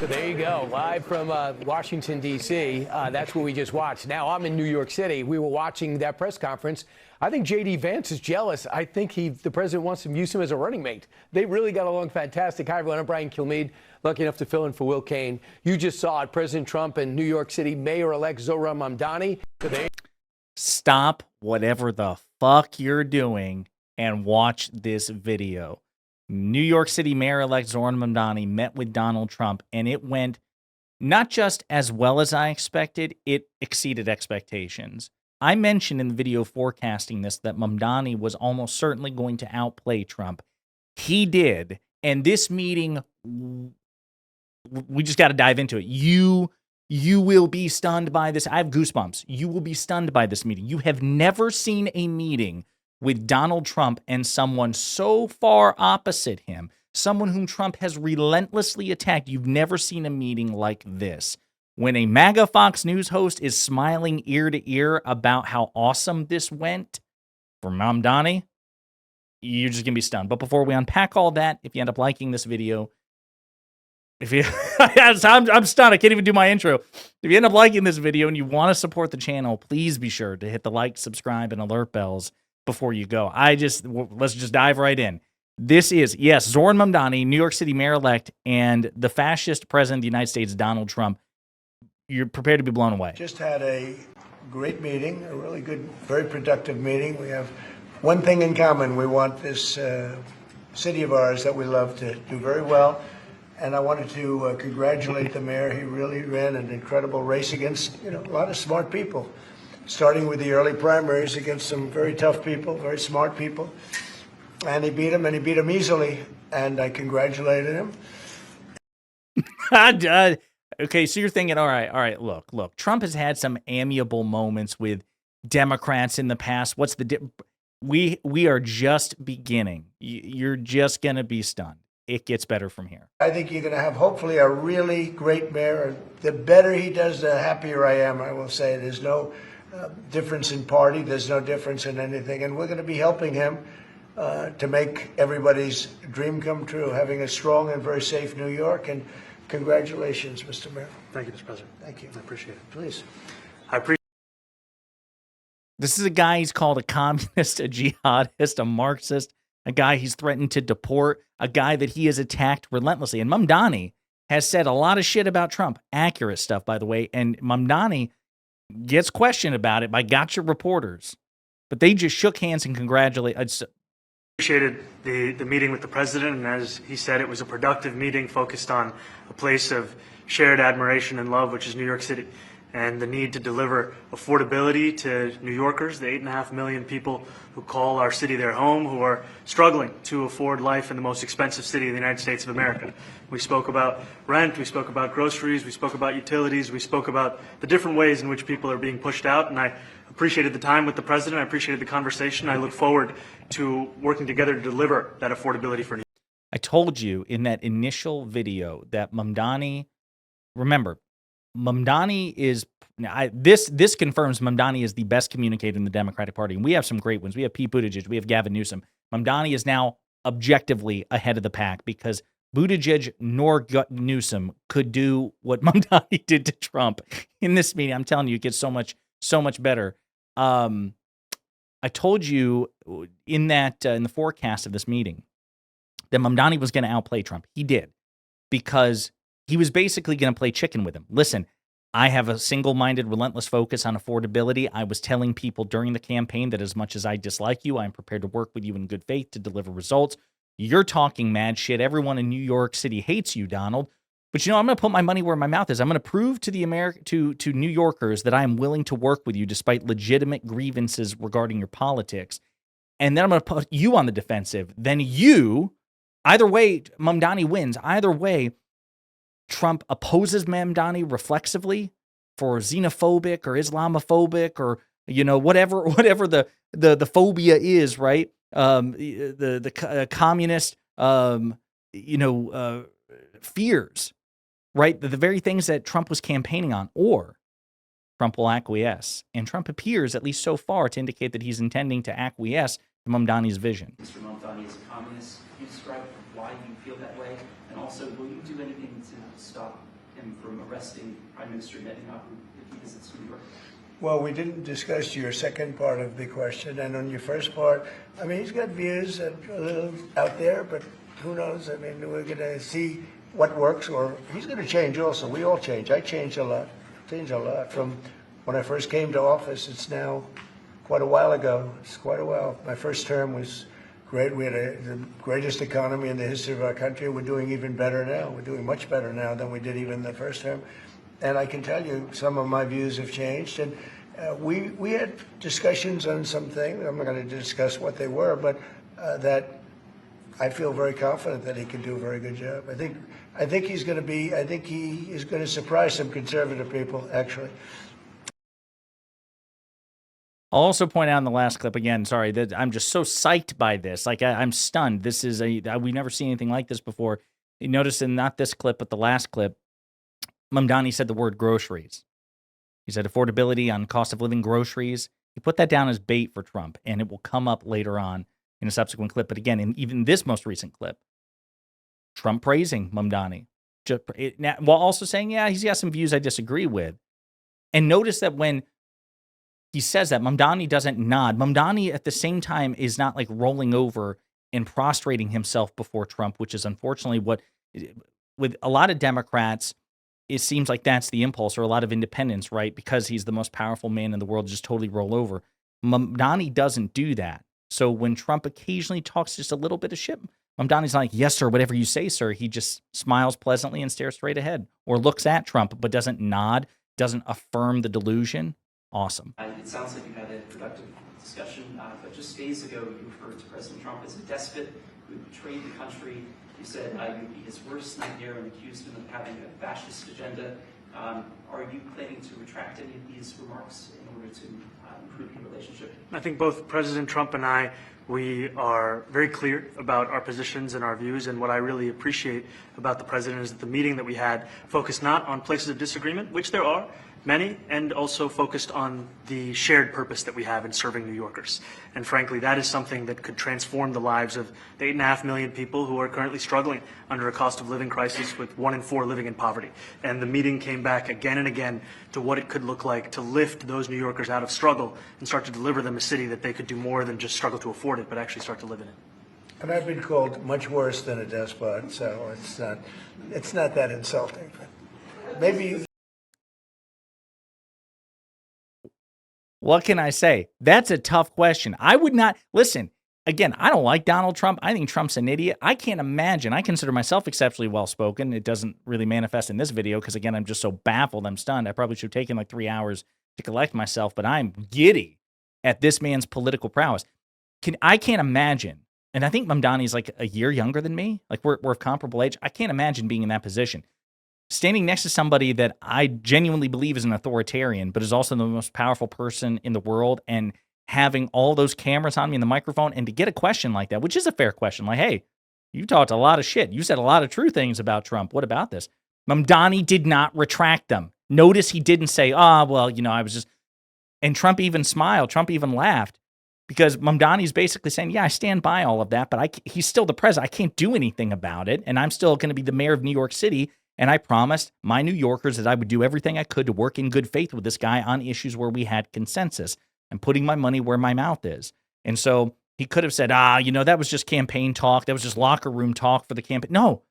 So there you go, live from Washington, D.C. That's what we just watched. Now I'm in New York City. We were watching that press conference. I think J.D. Vance is jealous. I think the president wants to use him as a running mate. They really got along fantastic. Hi, everyone. I'm Brian Kilmeade, lucky enough to fill in for Will Cain. You just saw it, President Trump and New York City Mayor-elect Zohran Mamdani. Stop whatever the fuck you're doing and watch this video. New York City Mayor-elect Zohran Mamdani met with Donald Trump, and it went not just as well as I expected, it exceeded expectations. I mentioned in the video forecasting this that Mamdani was almost certainly going to outplay Trump. He did, and this meeting, we just got to dive into it. You will be stunned by this. I have goosebumps. You will be stunned by this meeting. You have never seen a meeting with Donald Trump and someone so far opposite him, someone whom Trump has relentlessly attacked. You've never seen a meeting like this. When a MAGA Fox News host is smiling ear to ear about how awesome this went for Mamdani, you're just going to be stunned. But before we unpack all that, if you end up liking this video, I'm stunned. I can't even do my intro. If you end up liking this video and you want to support the channel, please be sure to hit the like, subscribe, and alert bells before you go. Let's just dive right in. This is, yes, Zohran Mamdani, New York City Mayor-elect, and the fascist president of the United States, Donald Trump. You're prepared to be blown away. Just had a great meeting, a really good, very productive meeting. We have one thing in common. We want this city of ours that we love to do very well. And I wanted to congratulate the mayor. He really ran an incredible race against, a lot of smart people, starting with the early primaries against some very tough people, very smart people. And he beat them easily. And I congratulated him. Okay, so you're thinking, all right, look, Trump has had some amiable moments with Democrats in the past. What's the we are just beginning. You're just going to be stunned. It gets better from here. I think you're going to have, hopefully, a really great mayor. The better he does, the happier I am, I will say. There's no difference in party. There's no difference in anything. And we're going to be helping him to make everybody's dream come true, having a strong and very safe New York. And congratulations, Mr. Mayor. Thank you, Mr. President. Thank you. I appreciate it. Please. I appreciate. This is a guy he's called a communist, a jihadist, a Marxist, a guy he's threatened to deport, a guy that he has attacked relentlessly. And Mamdani has said a lot of shit about Trump. Accurate stuff, by the way. And Mamdani gets questioned about it by gotcha reporters. But they just shook hands and congratulated. Appreciated the meeting with the president, and as he said, it was a productive meeting focused on a place of shared admiration and love, which is New York City, and the need to deliver affordability to New Yorkers, the 8.5 million people who call our city their home, who are struggling to afford life in the most expensive city in the United States of America. We spoke about rent, we spoke about groceries, we spoke about utilities, we spoke about the different ways in which people are being pushed out, and I appreciated the time with the president, I appreciated the conversation. I look forward to working together to deliver that affordability for New York. I told you in that initial video that Mamdani, remember, Mamdani is, this confirms Mamdani is the best communicator in the Democratic Party. And we have some great ones. We have Pete Buttigieg. We have Gavin Newsom. Mamdani is now objectively ahead of the pack because Buttigieg nor Newsom could do what Mamdani did to Trump in this meeting. I'm telling you, it gets so much better. I told you in the forecast of this meeting that Mamdani was going to outplay Trump. He did, because he was basically going to play chicken with him. Listen, I have a single-minded, relentless focus on affordability. I was telling people during the campaign that as much as I dislike you, I'm prepared to work with you in good faith to deliver results. You're talking mad shit. Everyone in New York City hates you, Donald. But I'm going to put my money where my mouth is. I'm going to prove to the to New Yorkers that I am willing to work with you despite legitimate grievances regarding your politics. And then I'm going to put you on the defensive. Then either way, Mamdani wins. Either way, Trump opposes Mamdani reflexively for xenophobic or Islamophobic or whatever the phobia is, right? The communist fears, right? The very things that Trump was campaigning on, or Trump will acquiesce. And Trump appears, at least so far, to indicate that he's intending to acquiesce to Mamdani's vision. Mr. Mamdani is a communist. Can you describe why you feel that way? And also, will you do anything to stop him from arresting Prime Minister Netanyahu if he visits New York? Well, we didn't discuss your second part of the question, and on your first part, I mean, he's got views that are a little out there, but who knows? I mean, we're going to see what works, or he's going to change also. We all change. I changed a lot. From when I first came to office. It's now quite a while ago. It's quite a while. My first term was great. We had the greatest economy in the history of our country. We're doing even better now. We're doing much better now than we did even the first term. And I can tell you some of my views have changed. And we had discussions on some things. I'm not going to discuss what they were, but that I feel very confident that he can do a very good job. I think he's going to be. I think he is going to surprise some conservative people, actually. I'll also point out in the last clip again, sorry, that I'm just so psyched by this. Like, I'm stunned. This is we've never seen anything like this before. You notice in not this clip, but the last clip, Mamdani said the word groceries. He said affordability on cost of living groceries. He put that down as bait for Trump, and it will come up later on in a subsequent clip. But again, in even this most recent clip, Trump praising Mamdani, while also saying, yeah, he's got some views I disagree with. And notice that when he says that, Mamdani doesn't nod. Mamdani at the same time is not like rolling over and prostrating himself before Trump, which is unfortunately what, with a lot of Democrats, it seems like that's the impulse, or a lot of independents, right? Because he's the most powerful man in the world, just totally roll over. Mamdani doesn't do that. So when Trump occasionally talks just a little bit of shit, Mamdani's like, yes, sir, whatever you say, sir. He just smiles pleasantly and stares straight ahead, or looks at Trump, but doesn't nod, doesn't affirm the delusion. Awesome. It sounds like you had a productive discussion, but just days ago you referred to President Trump as a despot who betrayed the country. You said you would be his worst nightmare and accused him of having a fascist agenda. Are you planning to retract any of these remarks in order to improve your relationship? I think both President Trump and I, we are very clear about our positions and our views, and what I really appreciate about the president is that the meeting that we had focused not on places of disagreement, which there are many, and also focused on the shared purpose that we have in serving New Yorkers. And frankly, that is something that could transform the lives of the 8.5 million people who are currently struggling under a cost of living crisis, with 1 in 4 living in poverty. And the meeting came back again and again to what it could look like to lift those New Yorkers out of struggle and start to deliver them a city that they could do more than just struggle to afford it, but actually start to live in it. And I've been called much worse than a despot, so it's not that insulting. But maybe. What can I say? That's a tough question. I would not listen. Again, I don't like Donald Trump. I think Trump's an idiot. I can't imagine. I consider myself exceptionally well-spoken. It doesn't really manifest in this video because, again, I'm just so baffled. I'm stunned. I probably should have taken like 3 hours to collect myself, but I'm giddy at this man's political prowess. I can't imagine. And I think Mamdani's like a year younger than me. Like we're of comparable age. I can't imagine being in that position. Standing next to somebody that I genuinely believe is an authoritarian, but is also the most powerful person in the world, and having all those cameras on me and the microphone, and to get a question like that, which is a fair question, like, hey, you talked a lot of shit. You said a lot of true things about Trump. What about this? Mamdani did not retract them. Notice he didn't say, well, I was just, and Trump even smiled. Trump even laughed, because Mamdani's basically saying, yeah, I stand by all of that, but he's still the president. I can't do anything about it, and I'm still going to be the mayor of New York City. And I promised my New Yorkers that I would do everything I could to work in good faith with this guy on issues where we had consensus. I'm putting my money where my mouth is. And so he could have said, that was just campaign talk. That was just locker room talk for the campaign. No,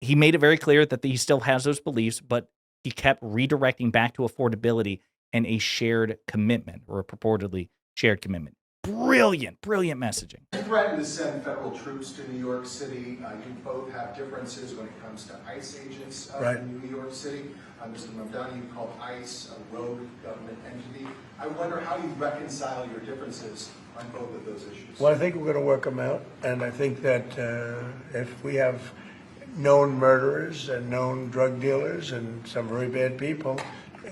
he made it very clear that he still has those beliefs, but he kept redirecting back to affordability and a shared commitment, or a purportedly shared commitment. Brilliant messaging. You threatened to send federal troops to New York City. You both have differences when it comes to ICE agents in New York City. Mr. Mamdani, you called ICE a rogue government entity. I wonder how you reconcile your differences on both of those issues. Well, I think we're going to work them out, and I think that if we have known murderers and known drug dealers and some very bad people,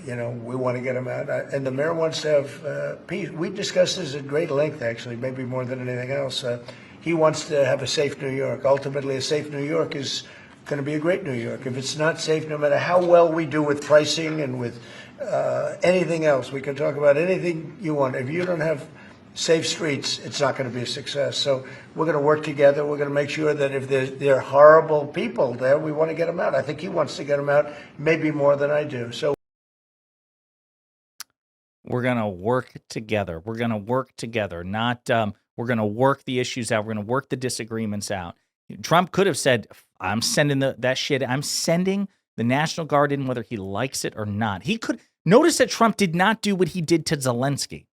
we want to get them out. And the mayor wants to have peace. We discussed this at great length, actually, maybe more than anything else. He wants to have a safe New York. Ultimately, a safe New York is going to be a great New York. If it's not safe, no matter how well we do with pricing and with anything else, we can talk about anything you want. If you don't have safe streets, it's not going to be a success. So we're going to work together. We're going to make sure that if there are horrible people there, we want to get them out. I think he wants to get them out, maybe more than I do. So we're going to work together. We're going to work together, not we're going to work the issues out. We're going to work the disagreements out. Trump could have said, I'm sending that shit. I'm sending the National Guard in whether he likes it or not. He could notice that Trump did not do what he did to Zelensky.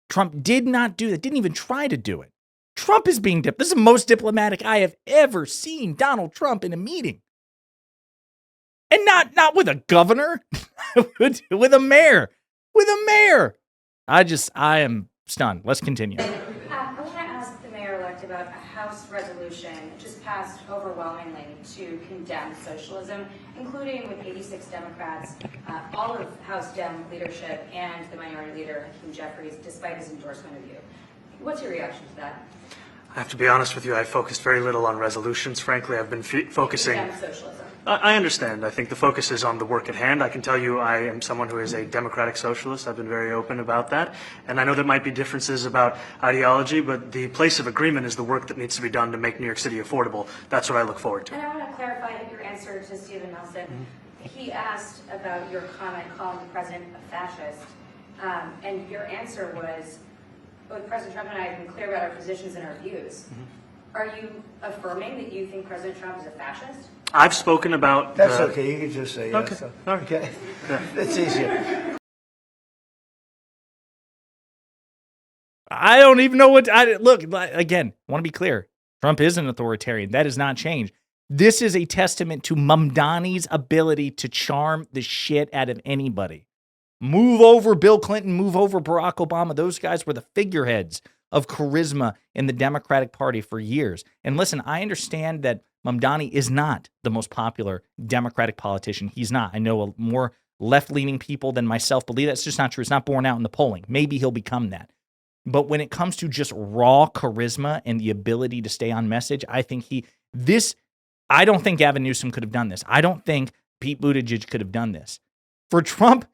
Trump did not do that, didn't even try to do it. Trump is being this is the most diplomatic I have ever seen Donald Trump in a meeting. And not with a governor, with a mayor. With a mayor. I am stunned. Let's continue. I want to ask the mayor-elect about a House resolution just passed overwhelmingly to condemn socialism, including with 86 Democrats, all of House Dem leadership, and the minority leader, Hakeem Jeffries, despite his endorsement of you. What's your reaction to that? I have to be honest with you, I focused very little on resolutions. Frankly, I've been focusing... Condemn socialism. I understand. I think the focus is on the work at hand. I can tell you I am someone who is a democratic socialist. I've been very open about that. And I know there might be differences about ideology, but the place of agreement is the work that needs to be done to make New York City affordable. That's what I look forward to. And I want to clarify your answer to Stephen Nelson. He asked about your comment calling the president a fascist, and your answer was, both President Trump and I have been clear about our positions and our views. Are you affirming that you think President Trump is a fascist? I've spoken about... that's okay. You can just say yes. Okay. All right. Okay. It's easier. I don't even know what look, again, I want to be clear. Trump is an authoritarian. That has not changed. This is a testament to Mamdani's ability to charm the shit out of anybody. Move over Bill Clinton, move over Barack Obama. Those guys were the figureheads of charisma in the Democratic Party for years. And listen, I understand that Mamdani is not the most popular Democratic politician. He's not. I know more left-leaning people than myself believe that's just not true. It's not borne out in the polling. Maybe he'll become that. But when it comes to just raw charisma and the ability to stay on message, I think I don't think Gavin Newsom could have done this. I don't think Pete Buttigieg could have done this. For Trump,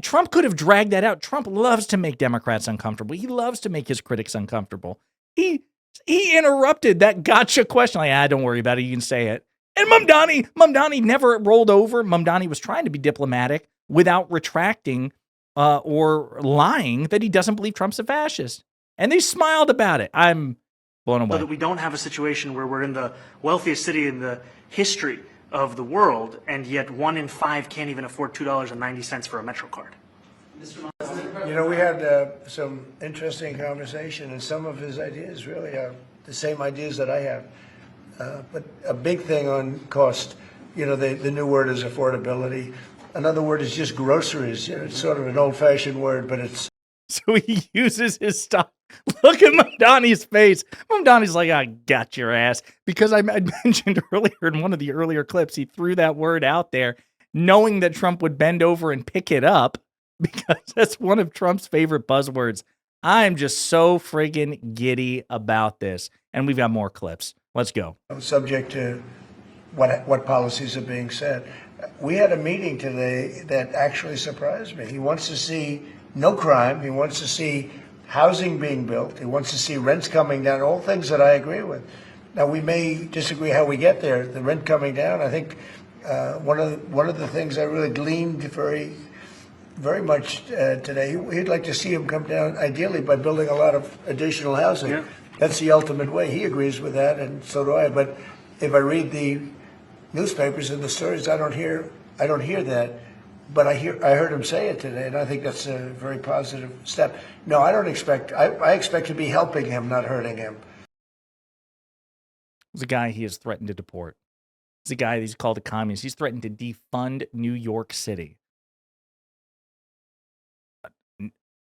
Trump could have dragged that out. Trump loves to make Democrats uncomfortable. He loves to make his critics uncomfortable. He interrupted that gotcha question. Like, don't worry about it. You can say it. And Mamdani never rolled over. Mamdani was trying to be diplomatic without retracting or lying that he doesn't believe Trump's a fascist. And they smiled about it. I'm blown away. So that we don't have a situation where we're in the wealthiest city in the history of the world, and yet 1 in 5 can't even afford $2.90 for a Metro card. You know, we had some interesting conversation, and some of his ideas really are the same ideas that I have. But a big thing on cost, you know, the new word is affordability. Another word is just groceries. You know, it's sort of an old-fashioned word, but it's... So he uses his stock. Look at Mamdani's face. Mamdani's like, I got your ass. Because I mentioned earlier in one of the earlier clips, he threw that word out there knowing that Trump would bend over and pick it up because that's one of Trump's favorite buzzwords. I'm just so friggin' giddy about this. And we've got more clips. Let's go. Subject to what policies are being said. We had a meeting today that actually surprised me. He wants to see no crime. He wants to see housing being built. He wants to see rents coming down, all things that I agree with. Now, we may disagree how we get there. The rent coming down, I think one of the things I really gleaned very much today, he'd like to see him come down, ideally, by building a lot of additional housing. Yeah. That's the ultimate way. He agrees with that, and so do I. But if I read the newspapers and the stories, I don't hear that. But I heard him say it today, and I think that's a very positive step. No, I don't expect. I expect to be helping him, not hurting him. He's a guy he has threatened to deport. He's a guy he's called a communist. He's threatened to defund New York City.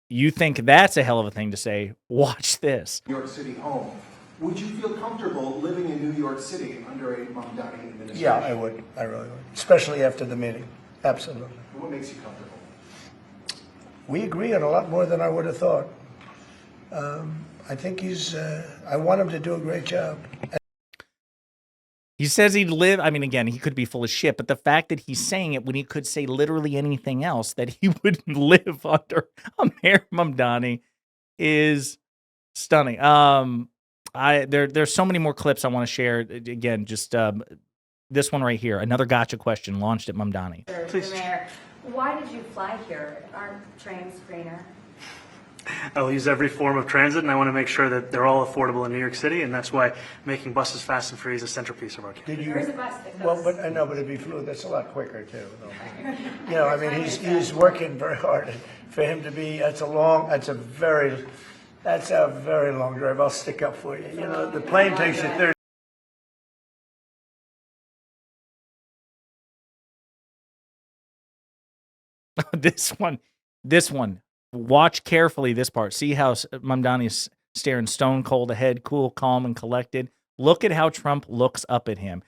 You think that's a hell of a thing to say? Watch this. New York City home. Would you feel comfortable living in New York City under a Mamdani administration? Yeah, I would. I really would, especially after the meeting. Absolutely. What makes you comfortable? We agree on a lot more than I would have thought. I think I want him to do a great job. He says he'd live. I mean, again, he could be full of shit, but the fact that he's saying it when he could say literally anything else, that he would live under a Mayor Mamdani, is stunning. There's so many more clips I want to share. Again, just this one right here, another gotcha question launched at Mamdani. Mr. Mayor, why did you fly here? Aren't trains greener? I'll use every form of transit, and I want to make sure that they're all affordable in New York City, and that's why making buses fast and free is a centerpiece of our campaign. Did you? There is a bus that goes. Well, but I know, but if he flew, that's a lot quicker too. You know, I mean, he's working very hard. And for him to be, that's a very long drive. I'll stick up for you. You know, the plane takes you 30. This one. Watch carefully this part. See how Mamdani is staring stone cold ahead, cool, calm, and collected. Look at how Trump looks up at him.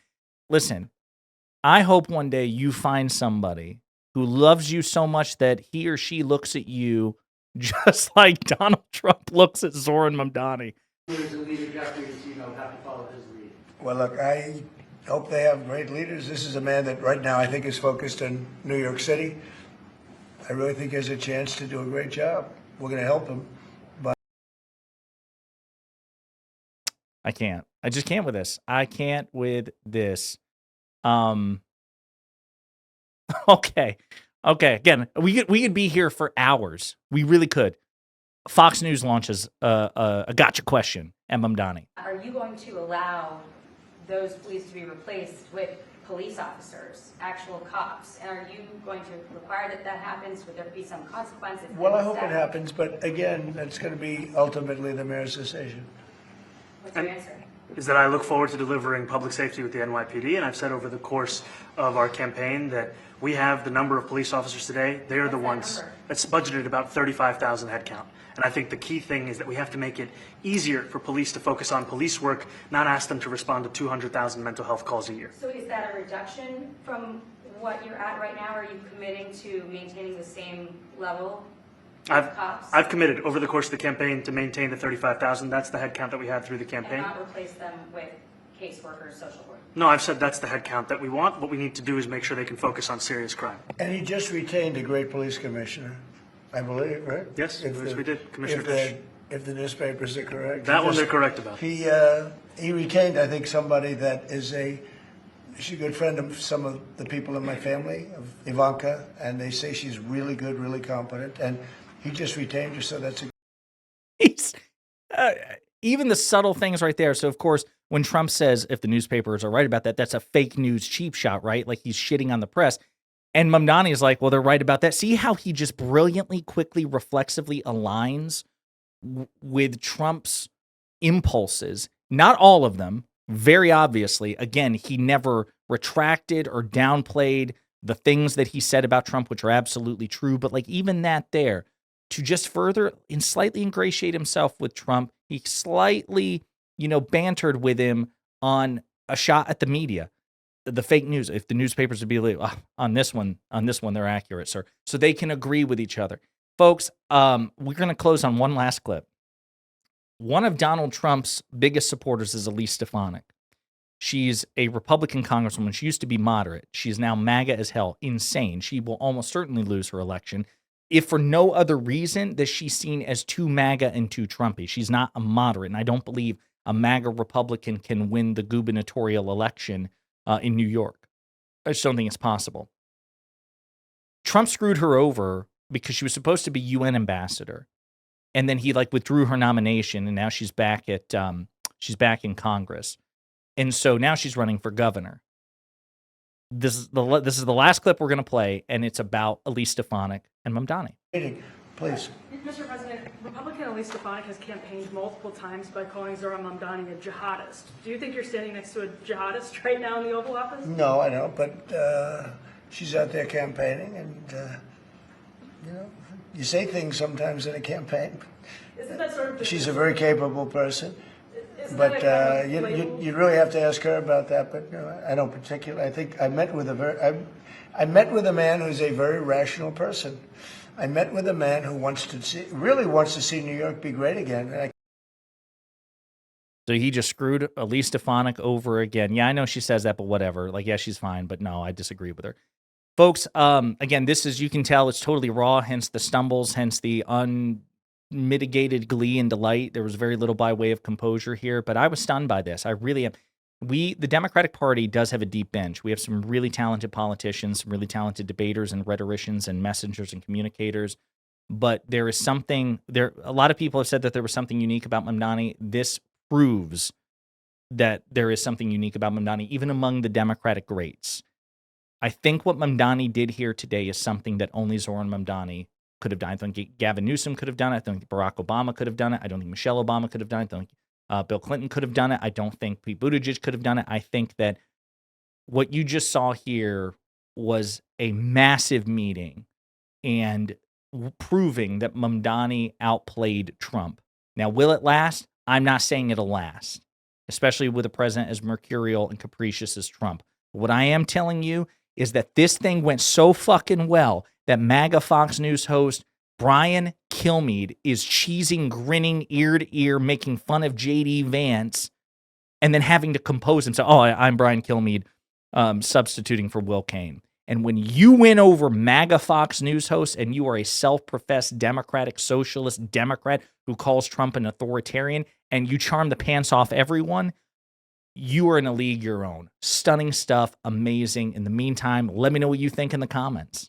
Listen, I hope one day you find somebody who loves you so much that he or she looks at you just like Donald Trump looks at Zohran Mamdani. Well, look, I hope they have great leaders. This is a man that right now I think is focused on New York City. I really think he has a chance to do a great job. We're going to help him. But I can't. I just can't with this. I can't with this. Okay. Again, we could be here for hours. We really could. Fox News launches a gotcha question at Mamdani. Are you going to allow those police to be replaced with police officers, actual cops? And are you going to require that happens? Would there be some consequences? well, I hope it happens. But again, that's going to be ultimately the mayor's decision. What's your answer? Is that I look forward to delivering public safety with the NYPD, and I've said over the course of our campaign that we have the number of police officers today. They are the ones that's budgeted about 35,000 headcount. And I think the key thing is that we have to make it easier for police to focus on police work, not ask them to respond to 200,000 mental health calls a year. So is that a reduction from what you're at right now? Are you committing to maintaining the same level of cops? I've committed over the course of the campaign to maintain the 35,000. That's the headcount that we had through the campaign. And not replace them with caseworkers, social work? No, I've said that's the headcount that we want. What we need to do is make sure they can focus on serious crime. And he just retained a great police commissioner, I believe, right? Yes, we did, Commissioner if Fish. If the newspapers are correct. That one they're correct about. He retained, I think, somebody that is she's a good friend of some of the people in my family, of Ivanka, and they say she's really good, really competent, and he just retained her, so that's a He's, even the subtle things right there. So, of course, when Trump says if the newspapers are right about that, that's a fake news cheap shot, right? Like he's shitting on the press. And Mamdani is like, well, they're right about that. See how he just brilliantly, quickly, reflexively aligns with Trump's impulses. Not all of them, very obviously. Again, he never retracted or downplayed the things that he said about Trump, which are absolutely true. But like even that there, to just further and slightly ingratiate himself with Trump, he slightly, bantered with him on a shot at the media. The fake news, if the newspapers would be like, on this one, they're accurate, sir. So they can agree with each other. Folks, we're going to close on one last clip. One of Donald Trump's biggest supporters is Elise Stefanik. She's a Republican congresswoman. She used to be moderate. She's now MAGA as hell. Insane. She will almost certainly lose her election, if for no other reason that she's seen as too MAGA and too Trumpy. She's not a moderate, and I don't believe a MAGA Republican can win the gubernatorial election in New York. I just don't think it's possible. Trump screwed her over because she was supposed to be UN ambassador, and then he withdrew her nomination, and now she's back in Congress, and so now she's running for governor. This is the last clip we're going to play, and it's about Elise Stefanik and Mamdani. Please. Mr. President, Republican Elise Stefanik has campaigned multiple times by calling Zohran Mamdani a jihadist. Do you think you're standing next to a jihadist right now in the Oval Office? No, I don't, but she's out there campaigning, and, you say things sometimes in a campaign. Isn't that sort of She's a very capable person, Isn't but that a kind of you'd really have to ask her about that, but I don't particularly. I think I met with a man who's a very rational person. I met with a man who really wants to see New York be great again. So he just screwed Elise Stefanik over again. Yeah, I know she says that, but whatever. Yeah, she's fine, but no, I disagree with her. Folks, again, this is, you can tell it's totally raw, hence the stumbles, hence the mitigated glee and delight. There was very little by way of composure here, but I was stunned by this. I really am. The Democratic Party does have a deep bench. We have some really talented politicians, some really talented debaters and rhetoricians and messengers and communicators. But there is something there. A lot of people have said that there was something unique about Mamdani. This proves that there is something unique about Mamdani, even among the Democratic greats. I think what Mamdani did here today is something that only Zohran Mamdani could have done. I think Gavin Newsom could have done it. I think Barack Obama could have done it. I don't think Michelle Obama could have done it. I don't think Bill Clinton could have done it. I don't think Pete Buttigieg could have done it. I think that what you just saw here was a massive meeting and proving that Mamdani outplayed Trump. Now, will it last? I'm not saying it'll last, especially with a president as mercurial and capricious as Trump. What I am telling you is that this thing went so fucking well that MAGA Fox News host Brian Kilmeade is cheesing, grinning ear to ear, making fun of J.D. Vance, and then having to compose himself. Oh, I'm Brian Kilmeade, substituting for Will Cain. And when you win over MAGA Fox News hosts and you are a self-professed Democratic Socialist Democrat who calls Trump an authoritarian and you charm the pants off everyone, you are in a league your own. Stunning stuff, amazing. In the meantime, let me know what you think in the comments.